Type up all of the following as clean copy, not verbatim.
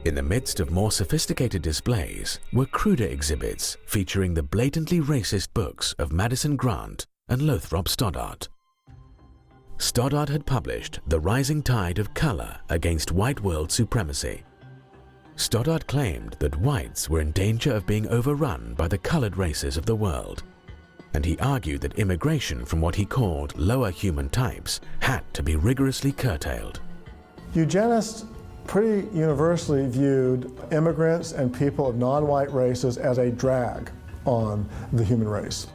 In the midst of more sophisticated displays were cruder exhibits featuring the blatantly racist books of Madison Grant and Lothrop Stoddart. Stoddart had published The Rising Tide of Color Against White World Supremacy. Stoddart claimed that whites were in danger of being overrun by the colored races of the world, and he argued that immigration from what he called lower human types had to be rigorously curtailed. Eugenists pretty universally viewed immigrants and people of non-white races as a drag on the human race.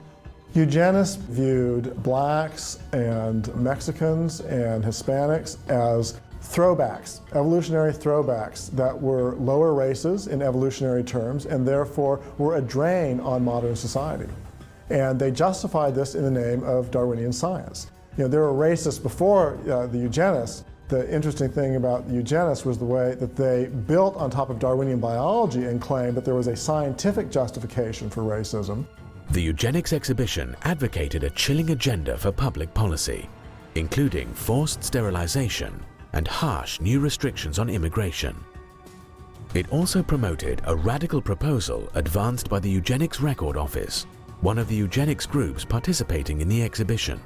Eugenists viewed blacks and Mexicans and Hispanics as throwbacks, evolutionary throwbacks that were lower races in evolutionary terms and therefore were a drain on modern society. And they justified this in the name of Darwinian science. You know, there were racists before the eugenists. The interesting thing about the eugenists was the way that they built on top of Darwinian biology and claimed that there was a scientific justification for racism. The Eugenics exhibition advocated a chilling agenda for public policy, including forced sterilization and harsh new restrictions on immigration. It also promoted a radical proposal advanced by the Eugenics Record Office, one of the eugenics groups participating in the exhibition.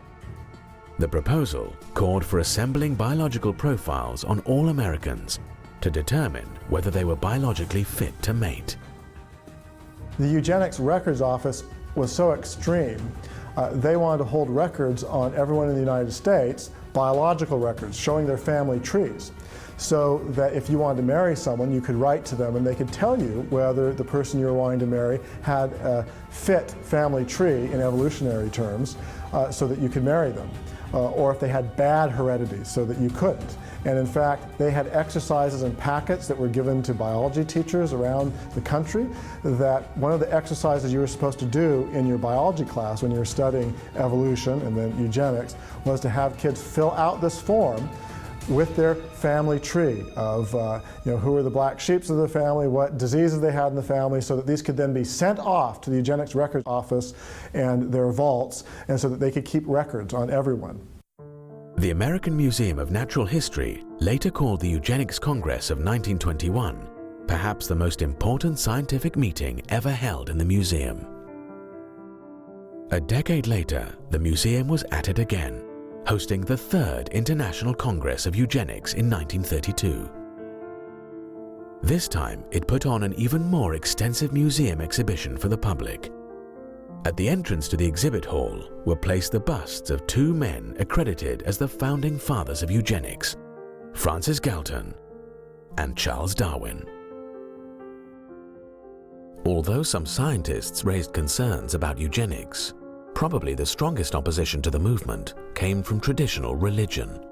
The proposal called for assembling biological profiles on all Americans to determine whether they were biologically fit to mate. The Eugenics Records Office was so extreme, they wanted to hold records on everyone in the United States, biological records showing their family trees, so that if you wanted to marry someone, you could write to them and they could tell you whether the person you were wanting to marry had a fit family tree in evolutionary terms, so that you could marry them, or if they had bad heredity so that you couldn't. And in fact, they had exercises and packets that were given to biology teachers around the country, that one of the exercises you were supposed to do in your biology class when you were studying evolution and then eugenics was to have kids fill out this form with their family tree of who were the black sheeps of the family, what diseases they had in the family, so that these could then be sent off to the Eugenics Records Office and their vaults, and so that they could keep records on everyone. The American Museum of Natural History later called the Eugenics Congress of 1921 perhaps the most important scientific meeting ever held in the museum. A decade later, the museum was at it again, hosting the Third International Congress of Eugenics in 1932. This time, it put on an even more extensive museum exhibition for the public. At the entrance to the exhibit hall were placed the busts of two men accredited as the founding fathers of eugenics, Francis Galton and Charles Darwin. Although some scientists raised concerns about eugenics, probably the strongest opposition to the movement came from traditional religion.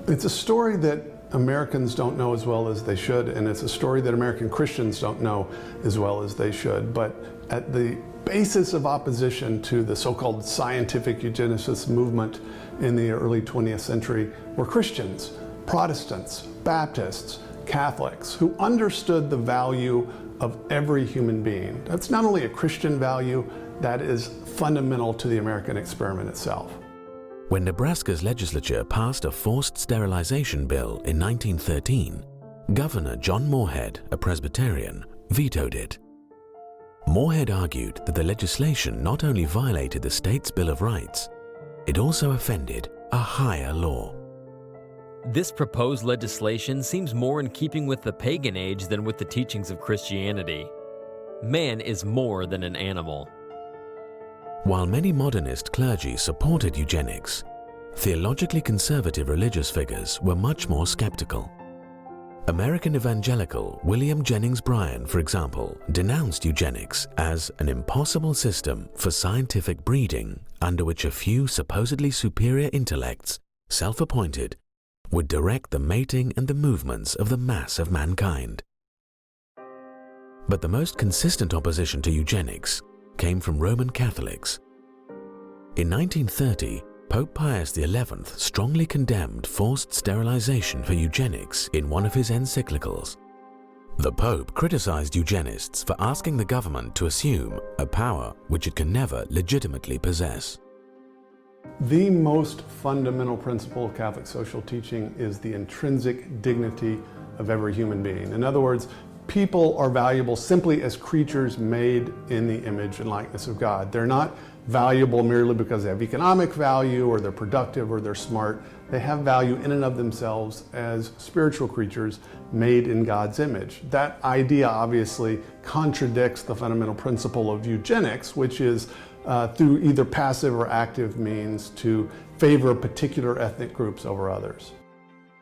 It's a story that Americans don't know as well as they should, and it's a story that American Christians don't know as well as they should. But at the basis of opposition to the so-called scientific eugenicist movement in the early 20th century were Christians, Protestants, Baptists, Catholics, who understood the value of every human being. That's not only a Christian value, that is fundamental to the American experiment itself. When Nebraska's legislature passed a forced sterilization bill in 1913, Governor John Morehead, a Presbyterian, vetoed it. Morehead argued that the legislation not only violated the state's Bill of Rights, it also offended a higher law. This proposed legislation seems more in keeping with the pagan age than with the teachings of Christianity. Man is more than an animal. While many modernist clergy supported eugenics, theologically conservative religious figures were much more skeptical. American evangelical William Jennings Bryan, for example, denounced eugenics as an impossible system for scientific breeding under which a few supposedly superior intellects, self-appointed, would direct the mating and the movements of the mass of mankind. But the most consistent opposition to eugenics came from Roman Catholics. In 1930, Pope Pius XI strongly condemned forced sterilization for eugenics in one of his encyclicals. The Pope criticized eugenists for asking the government to assume a power which it can never legitimately possess. The most fundamental principle of Catholic social teaching is the intrinsic dignity of every human being. In other words, people are valuable simply as creatures made in the image and likeness of God. They're not valuable merely because they have economic value or they're productive or they're smart. They have value in and of themselves as spiritual creatures made in God's image. That idea obviously contradicts the fundamental principle of eugenics, which is through either passive or active means to favor particular ethnic groups over others.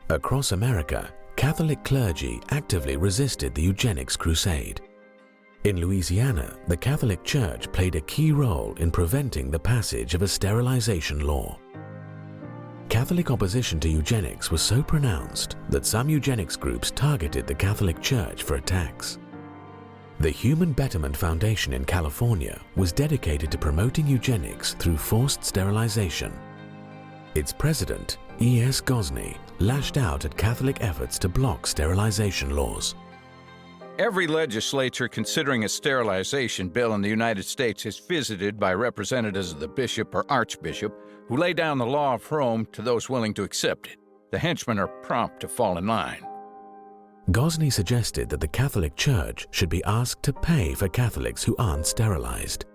Across America, Catholic clergy actively resisted the eugenics crusade. In Louisiana, the Catholic Church played a key role in preventing the passage of a sterilization law. Catholic opposition to eugenics was so pronounced that some eugenics groups targeted the Catholic Church for attacks. The Human Betterment Foundation in California was dedicated to promoting eugenics through forced sterilization. Its president, E.S. Gosney, lashed out at Catholic efforts to block sterilization laws. Every legislature considering a sterilization bill in the United States is visited by representatives of the bishop or archbishop who lay down the law of Rome to those willing to accept it. The henchmen are prompt to fall in line. Gosney suggested that the Catholic Church should be asked to pay for Catholics who aren't sterilized.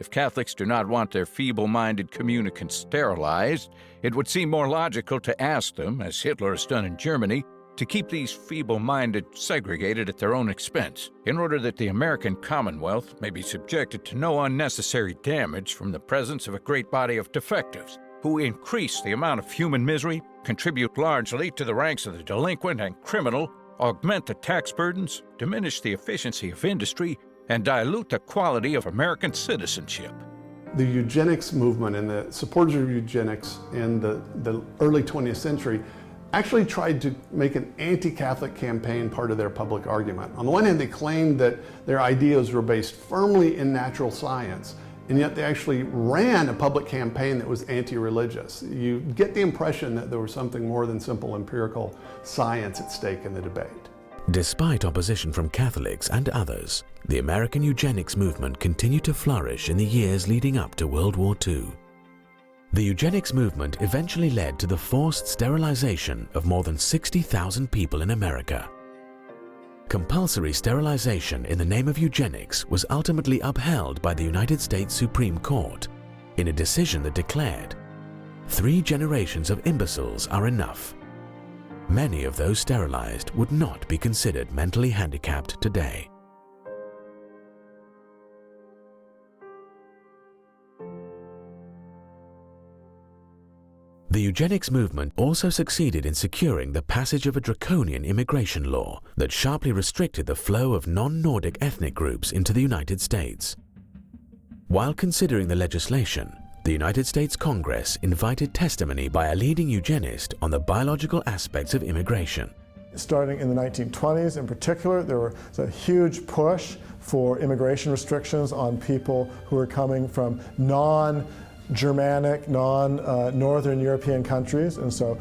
If Catholics do not want their feeble-minded communicants sterilized, it would seem more logical to ask them, as Hitler has done in Germany, to keep these feeble-minded segregated at their own expense, in order that the American Commonwealth may be subjected to no unnecessary damage from the presence of a great body of defectives, who increase the amount of human misery, contribute largely to the ranks of the delinquent and criminal, augment the tax burdens, diminish the efficiency of industry, and dilute the quality of American citizenship. The eugenics movement and the supporters of eugenics in the early 20th century actually tried to make an anti-Catholic campaign part of their public argument. On the one hand, they claimed that their ideas were based firmly in natural science, and yet they actually ran a public campaign that was anti-religious. You get the impression that there was something more than simple empirical science at stake in the debate. Despite opposition from Catholics and others, the American eugenics movement continued to flourish in the years leading up to World War II. The eugenics movement eventually led to the forced sterilization of more than 60,000 people in America. Compulsory sterilization in the name of eugenics was ultimately upheld by the United States Supreme Court in a decision that declared, 3 generations of imbeciles are enough. Many of those sterilized would not be considered mentally handicapped today. The eugenics movement also succeeded in securing the passage of a draconian immigration law that sharply restricted the flow of non-Nordic ethnic groups into the United States. While considering the legislation, the United States Congress invited testimony by a leading eugenist on the biological aspects of immigration. Starting in the 1920s in particular, there was a huge push for immigration restrictions on people who were coming from non-Germanic, non-Northern European countries, and so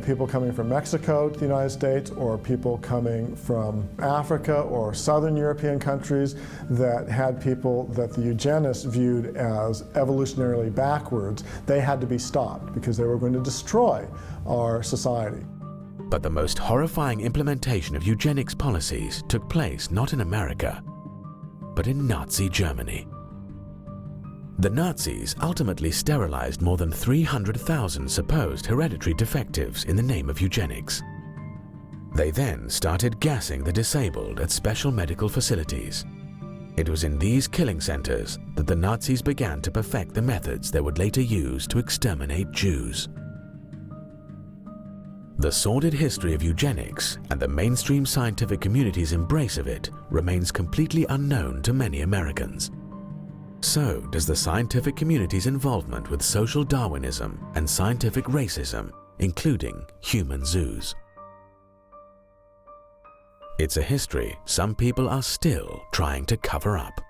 people coming from Mexico to the United States, or people coming from Africa or Southern European countries that had people that the eugenists viewed as evolutionarily backwards. They had to be stopped because they were going to destroy our society. But the most horrifying implementation of eugenics policies took place not in America, but in Nazi Germany. The Nazis ultimately sterilized more than 300,000 supposed hereditary defectives in the name of eugenics. They then started gassing the disabled at special medical facilities. It was in these killing centers that the Nazis began to perfect the methods they would later use to exterminate Jews. The sordid history of eugenics and the mainstream scientific community's embrace of it remains completely unknown to many Americans. So does the scientific community's involvement with social Darwinism and scientific racism, including human zoos. It's a history some people are still trying to cover up.